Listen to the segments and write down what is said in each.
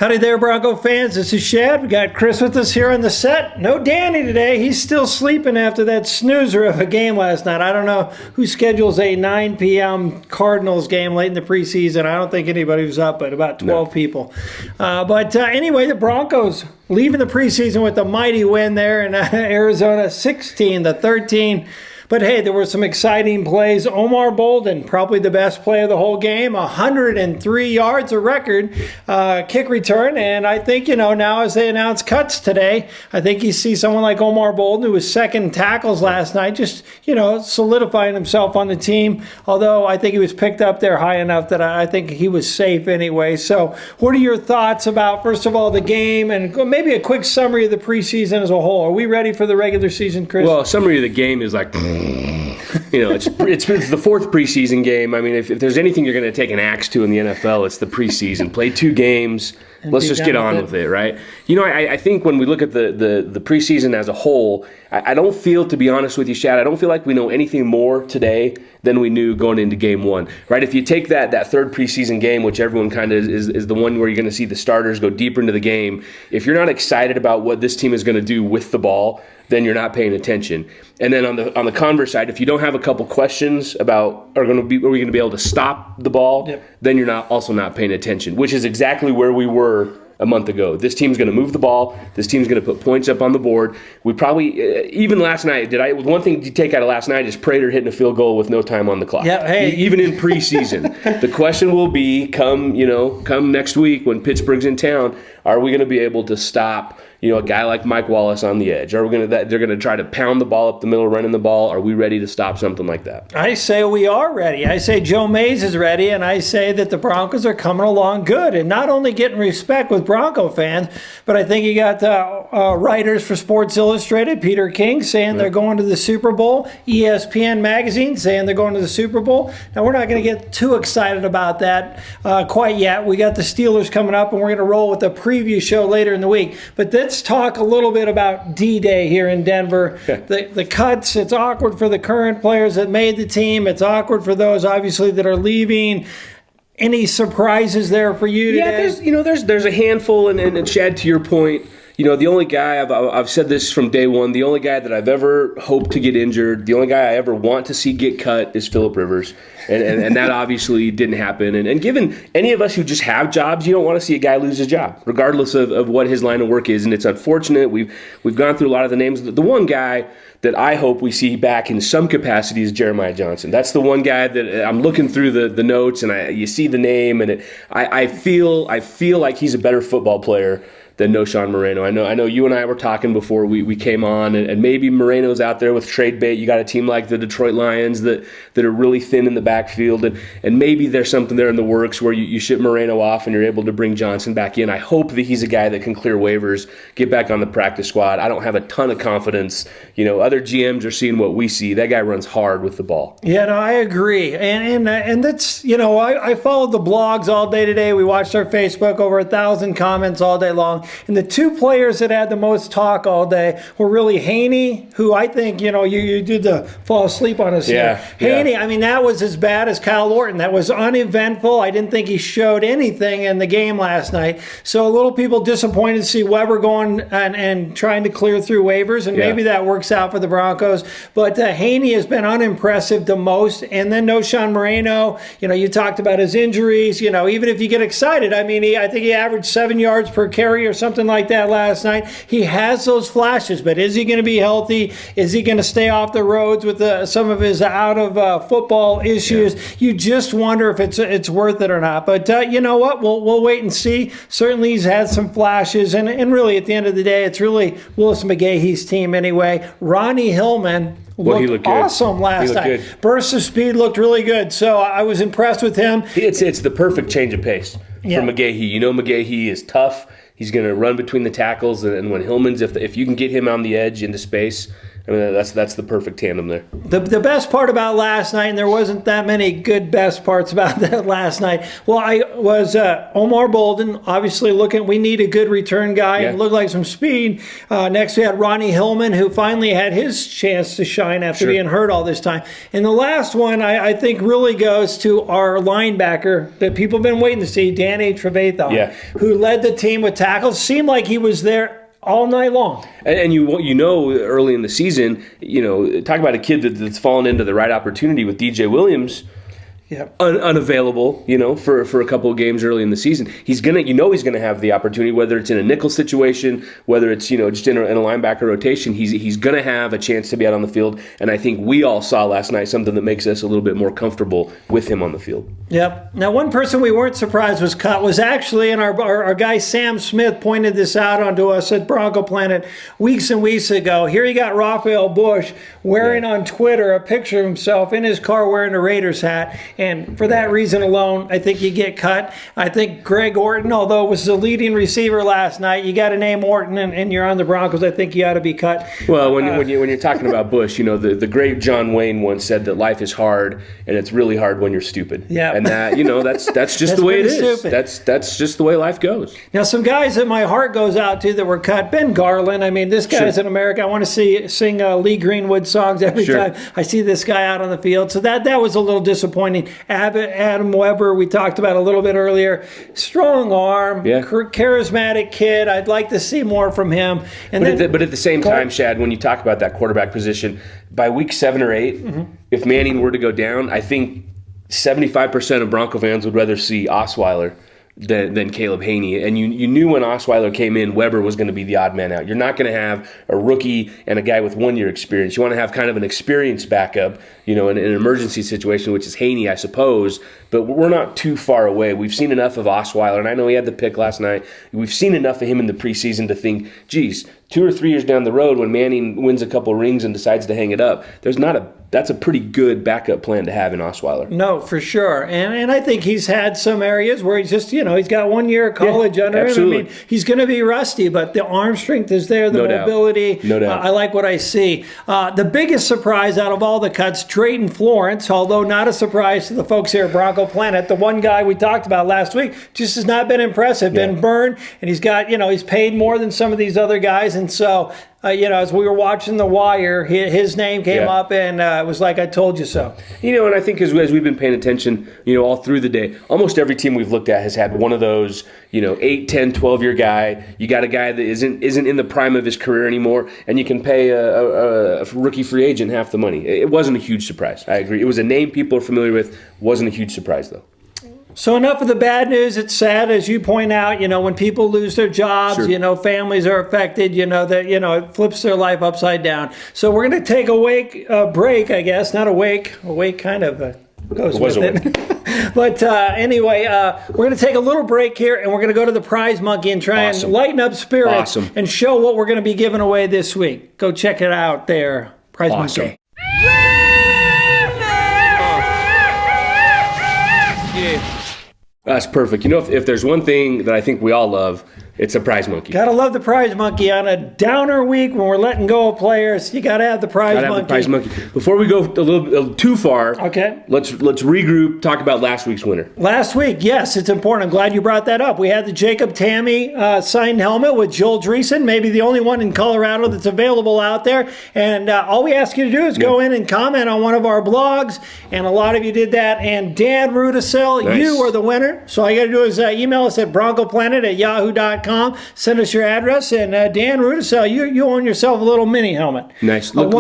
Howdy there, Bronco fans. This is Shad. We got Chris with us here on the set. No Danny today. He's still sleeping after that snoozer of a game last night. I don't know who schedules a 9 p.m. Cardinals game late in the preseason. I don't think anybody was up, but about 12 people. But anyway, the Broncos leaving the preseason with a mighty win there in Arizona, 16-13. But hey, there were some exciting plays. Omar Bolden, probably the best play of the whole game, 103 yards, a record kick return. And I think, now as they announce cuts today, I think you see someone like Omar Bolden, who was second tackles last night, just, solidifying himself on the team. Although I think he was picked up there high enough that I think he was safe anyway. So what are your thoughts about, first of all, the game and maybe a quick summary of the preseason as a whole? Are we ready for the regular season, Chris? Well, summary of the game is like... it's the fourth preseason game. I mean, if there's anything you're going to take an axe to in the NFL, it's the preseason. Play 2 games. Let's just get on with it, right? I think when we look at the preseason as a whole, I don't feel, to be honest with you, Shad, I don't feel like we know anything more today than we knew going into game 1, right? If you take that third preseason game, which everyone kind of is the one where you're going to see the starters go deeper into the game, if you're not excited about what this team is going to do with the ball, then you're not paying attention. And then on the converse side, if you don't have a couple questions about are we going to be able to stop the ball, then you're also not paying attention, which is exactly where we were a month ago. This team's going to move the ball. This team's going to put points up on the board. We probably, even last night, one thing to take out of last night is Prater hitting a field goal with no time on the clock. Yeah, hey. Even in preseason. The question will be, come next week when Pittsburgh's in town, are we going to be able to stop a guy like Mike Wallace on the edge? They're going to try to pound the ball up the middle, running the ball. Are we ready to stop something like that? I say we are ready. I say Joe Mays is ready, and I say that the Broncos are coming along good and not only getting respect with Bronco fans, but I think you got writers for Sports Illustrated, Peter King, saying they're going to the Super Bowl, ESPN Magazine saying they're going to the Super Bowl. Now, we're not going to get too excited about that quite yet. We got the Steelers coming up, and we're going to roll with a preview show later in the week. But let's talk a little bit about D-Day here in Denver. The cuts, it's awkward for the current players that made the team. It's awkward for those, obviously, that are leaving. Any surprises there for you today? Yeah, there's a handful, and Chad, to your point, the only guy, I've said this from day one, the only guy that I've ever hoped to get injured, the only guy I ever want to see get cut is Phillip Rivers. And that obviously didn't happen. And given any of us who just have jobs, you don't want to see a guy lose his job, regardless of what his line of work is. And it's unfortunate. We've gone through a lot of the names. The one guy that I hope we see back in some capacity is Jeremiah Johnson. That's the one guy that I'm looking through the notes, and you see the name, and I feel like he's a better football player than Knowshon Moreno. I know you and I were talking before we came on, and maybe Moreno's out there with trade bait. You got a team like the Detroit Lions that are really thin in the backfield, and maybe there's something there in the works where you ship Moreno off and you're able to bring Johnson back in. I hope that he's a guy that can clear waivers, get back on the practice squad. I don't have a ton of confidence. Other GMs are seeing what we see. That guy runs hard with the ball. Yeah, no, I agree. And that's, I followed the blogs all day today. We watched our Facebook, over 1,000 comments all day long. And the 2 players that had the most talk all day were really Hanie, who I think, you did the fall asleep on us here. Hanie, I mean, that was as bad as Kyle Orton. That was uneventful. I didn't think he showed anything in the game last night. So a little people disappointed to see Weber going and trying to clear through waivers, and maybe that works out for the Broncos. But Hanie has been unimpressive the most. And then Knowshon Moreno, you talked about his injuries. Even if you get excited, I mean, I think he averaged 7 yards per carry or something like that last night. He has those flashes, but is he going to be healthy? Is he going to stay off the roads with some of his out of football issues? You just wonder if it's worth it or not. But you know what? We'll wait and see. Certainly he's had some flashes, and really at the end of the day, it's really Willis McGahee's team anyway. Ronnie Hillman looked awesome last night. Good. Burst of speed looked really good. So I was impressed with him. It's the perfect change of pace for McGahee. McGahee is tough. He's going to run between the tackles, and when Hillman's, if you can get him on the edge into space, I mean, that's the perfect tandem there. The best part about last night, and there wasn't that many good best parts about that last night, was Omar Bolden, obviously we need a good return guy and looked like some speed. Next we had Ronnie Hillman, who finally had his chance to shine after being hurt all this time. And the last one I think really goes to our linebacker that people have been waiting to see, Danny Trevathan, who led the team with tackles. Seemed like he was there all night long. And you know, early in the season, talk about a kid that's fallen into the right opportunity with DJ Williams. Unavailable, for a couple of games early in the season. He's gonna have the opportunity, whether it's in a nickel situation, whether it's just in a linebacker rotation. He's gonna have a chance to be out on the field, and I think we all saw last night something that makes us a little bit more comfortable with him on the field. Yep. Now, one person we weren't surprised was cut was actually, and our guy Sam Smith pointed this out onto us at Bronco Planet weeks and weeks ago. Here you got Raphael Bush wearing on Twitter a picture of himself in his car wearing a Raiders hat. And for that reason alone, I think you get cut. I think Greg Orton, although was the leading receiver last night, you got to name Orton and you're on the Broncos. I think you ought to be cut. Well, when you're talking about Bush, the great John Wayne once said that life is hard and it's really hard when you're stupid. Yeah. And that that's just the way it is. Stupid. That's just the way life goes. Now, some guys that my heart goes out to that were cut. Ben Garland. I mean, this guy's in America. I want to sing Lee Greenwood songs every time I see this guy out on the field. So that was a little disappointing. Adam Weber, we talked about a little bit earlier. Strong arm, charismatic kid. I'd like to see more from him. But at the same time, Shad, when you talk about that quarterback position, by week 7 or 8, if Manning were to go down, I think 75% of Bronco fans would rather see Osweiler than Caleb Hanie. And you knew when Osweiler came in, Weber was going to be the odd man out. You're not going to have a rookie and a guy with 1 year experience. You want to have kind of an experienced backup, in an emergency situation, which is Hanie, I suppose. But we're not too far away. We've seen enough of Osweiler, and I know he had the pick last night. We've seen enough of him in the preseason to think, geez, 2 or 3 years down the road when Manning wins a couple rings and decides to hang it up, that's a pretty good backup plan to have in Osweiler. No, for sure. And I think he's had some areas where he's just, he's got 1 year of college under him. I mean, he's going to be rusty, but the arm strength is there, the mobility. No doubt. I like what I see. The biggest surprise out of all the cuts, Drayton Florence, although not a surprise to the folks here at Bronco Planet, the one guy we talked about last week, just has not been impressive, been burned, and he's got, he's paid more than some of these other guys. And so, as we were watching The Wire, his name came up, and it was like, I told you so. And I think as we've been paying attention, all through the day, almost every team we've looked at has had one of those, 8, 10, 12-year guy. You got a guy that isn't in the prime of his career anymore, and you can pay a rookie free agent half the money. It wasn't a huge surprise. I agree. It was a name people are familiar with. Wasn't a huge surprise, though. So enough of the bad news. It's sad, as you point out, when people lose their jobs, families are affected, that, it flips their life upside down. So we're going to take a break, I guess. Not awake kind of goes with it. But anyway, we're going to take a little break here, and we're going to go to the Prize Monkey and try and lighten up spirits and show what we're going to be giving away this week. Go check it out there, Prize Monkey. That's perfect. If there's one thing that I think we all love, it's a Prize Monkey. Gotta love the Prize Monkey on a downer week when we're letting go of players. You gotta have the Prize Monkey. Before we go a little too far, let's regroup. Talk about last week's winner. Last week, yes, it's important. I'm glad you brought that up. We had the Jacob Tammy signed helmet with Joel Dreesen, maybe the only one in Colorado that's available out there. And all we ask you to do is go in and comment on one of our blogs, and a lot of you did that. And Dan Rudisill, you are the winner. So all you got to do is email us at broncoplanet@yahoo.com. Send us your address, and Dan Rudisill, you own yourself a little mini helmet. Nice. Look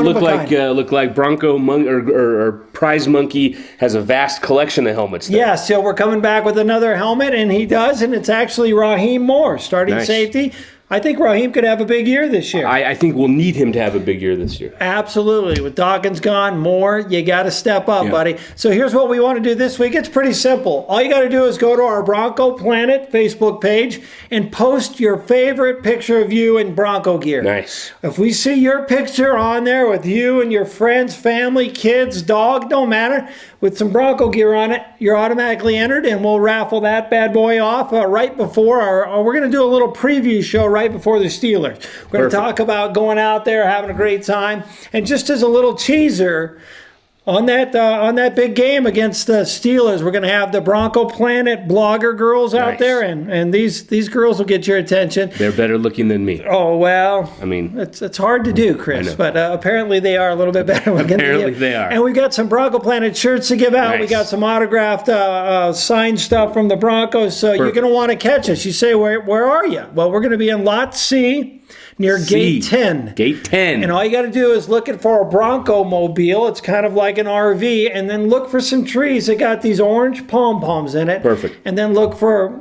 like Bronco or Prize Monkey has a vast collection of helmets there. Yeah, so we're coming back with another helmet, and he does, and it's actually Raheem Moore, starting safety. I think Raheem could have a big year this year. I think we'll need him to have a big year this year. Absolutely. With Dawkins gone, Moore, you got to step up, Yeah. buddy. So here's what we want to do this week. It's pretty simple. All you got to do is go to our Bronco Planet Facebook page and post your favorite picture of you in Bronco gear. Nice. If we see your picture on there with you and your friends, family, kids, dog, don't matter, with some Bronco gear on it, you're automatically entered, and we'll raffle that bad boy off right before we're going to do a little preview show right before the Steelers. We're going to talk about going out there, having a great time, and just as a little teaser, on that big game against the Steelers, we're going to have the Bronco Planet blogger girls out Nice. there, and these girls will get your attention. They're better looking than me. Oh, well, I mean, it's hard to do, Chris, but apparently they are a little bit better looking. Apparently they are. And we've got some Bronco Planet shirts to give out. Nice. We got some autographed signed stuff from the Broncos, so you're going to want to catch us. You say, where are you? Well, we're going to be in Lot C, near Gate 10. Gate 10. And all you got to do is look for a Bronco mobile. It's kind of like an RV. And then look for some trees that got these orange pom-poms in it. Perfect. And then look for,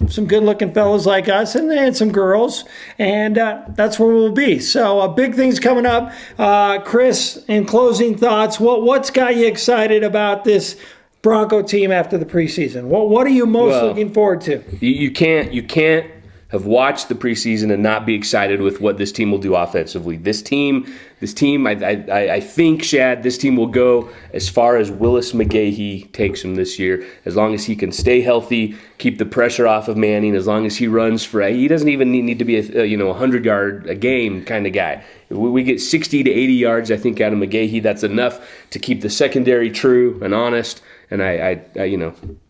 some good-looking fellas like us and some girls. And that's where we'll be. So big things coming up. Chris, in closing thoughts, what's got you excited about this Bronco team after the preseason? What are you most looking forward to? You can't have watched the preseason and not be excited with what this team will do offensively. This team, I think, Shad, this team will go as far as Willis McGahee takes them this year, as long as he can stay healthy, keep the pressure off of Manning, as long as he runs he doesn't even need to be a 100-yard a game kind of guy. If we get 60 to 80 yards, I think, out of McGahee, that's enough to keep the secondary true and honest. And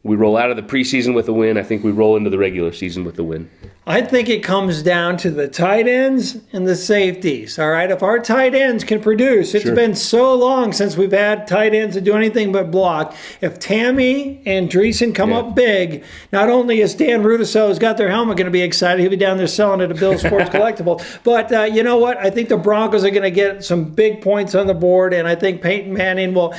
we roll out of the preseason with a win. I think we roll into the regular season with a win. I think it comes down to the tight ends and the safeties, all right? If our tight ends can produce, it's been so long since we've had tight ends that do anything but block. If Tammy and Dreesen come up big, not only is Dan Rudiso's got their helmet going to be excited, he'll be down there selling it at Bill Sports Collectible, but you know what? I think the Broncos are going to get some big points on the board, and I think Peyton Manning will.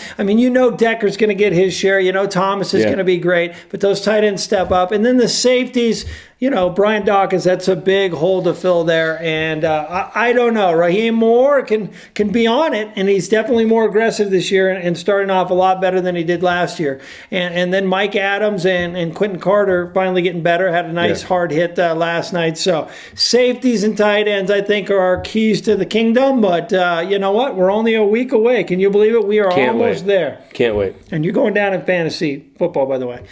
Decker's going to get his share. Thomas is going to be great, but those tight ends step up. And then the safeties, Brian Dawkins, that's a big hole to fill there. And I don't know. Raheem Moore can be on it, and he's definitely more aggressive this year and starting off a lot better than he did last year. And then Mike Adams and Quentin Carter finally getting better, had a nice hard hit last night. So safeties and tight ends, I think, are our keys to the kingdom. But you know what? We're only a week away. Can you believe it? We are almost there. Can't wait. And you're going down in fantasy football, by the way.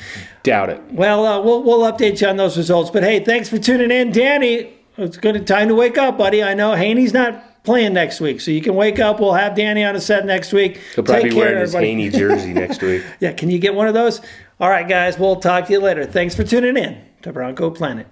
Doubt it. Well, we'll update you on those results. But hey, thanks for tuning in, Danny. It's time to wake up, buddy. I know Hanie's not playing next week, so you can wake up. We'll have Danny on a set next week. He'll probably be wearing his Hanie jersey next week. Yeah, can you get one of those? All right, guys, we'll talk to you later. Thanks for tuning in to Bronco Planet.